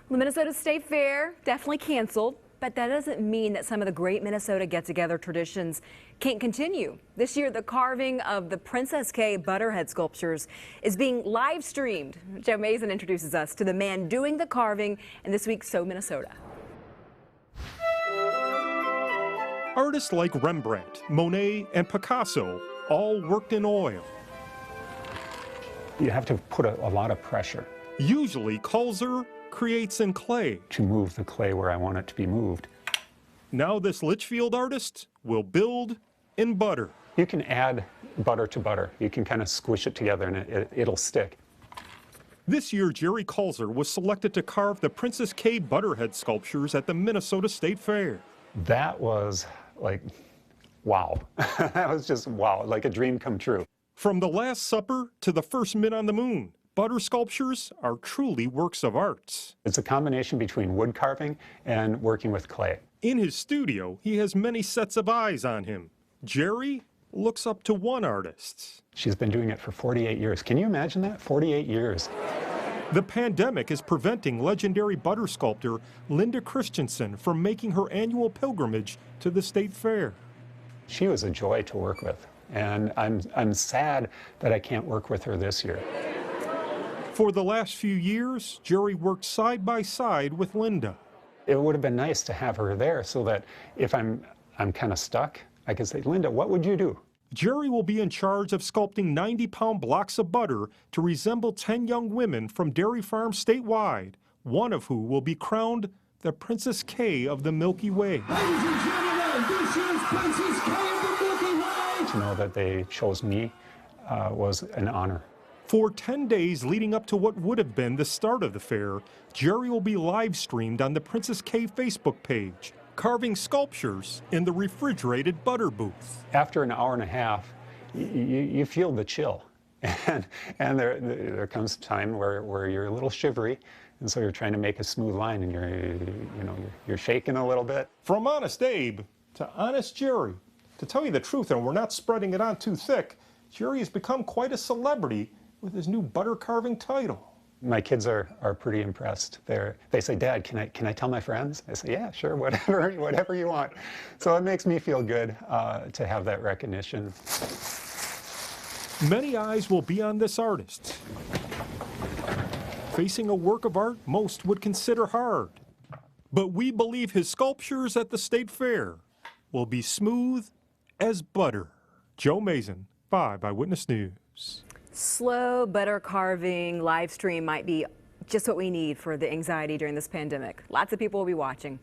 The Minnesota State Fair definitely canceled, but that doesn't mean that some of the great Minnesota get-together traditions can't continue. This year, the carving of the Princess K Butterhead sculptures is being live streamed. Joe Mason introduces us to the man doing the carving in this week's So Minnesota. Artists like Rembrandt, Monet, and Picasso all worked in oil. You have to put a lot of pressure. Usually, Kulzer creates in clay. To move the clay where I want it to be moved. Now this Litchfield artist will build in butter. You can add butter to butter. You can kind of squish it together and it'll stick. This year, Jerry Kulzer was selected to carve the Princess K Butterhead sculptures at the Minnesota State Fair. That was like, wow. That was just wow, like a dream come true. From the Last Supper to the First Men on the Moon, butter sculptures are truly works of art. It's a combination between wood carving and working with clay. In his studio, he has many sets of eyes on him. Jerry looks up to one artist. She's been doing it for 48 years. Can you imagine that? 48 years. The pandemic is preventing legendary butter sculptor Linda Christensen from making her annual pilgrimage to the State Fair. She was a joy to work with, and I'm sad that I can't work with her this year. For the last few years, Jerry worked side by side with Linda. It would have been nice to have her there so that if I'm kind of stuck, I can say, Linda, what would you do? Jerry will be in charge of sculpting 90-pound blocks of butter to resemble 10 young women from dairy farms statewide, one of who will be crowned the Princess K of the Milky Way. Ladies and gentlemen, this is Princess K of the Milky Way. To know that they chose me was an honor. For 10 days leading up to what would have been the start of the fair, Jerry will be live streamed on the Princess K Facebook page, carving sculptures in the refrigerated butter booth. After an hour and a half, you feel the chill. And there comes a time where you're a little shivery, and so you're trying to make a smooth line, and you're shaking a little bit. From Honest Abe to Honest Jerry. To tell you the truth, and we're not spreading it on too thick, Jerry has become quite a celebrity with his new butter carving title. My kids are pretty impressed. They say, Dad, can I tell my friends? I say, yeah, sure, whatever you want. So it makes me feel good to have that recognition. Many eyes will be on this artist, facing a work of art most would consider hard. But we believe his sculptures at the State Fair will be smooth as butter. Joe Mason, 5 Eyewitness News. Slow butter carving live stream might be just what we need for the anxiety during this pandemic. Lots of people will be watching.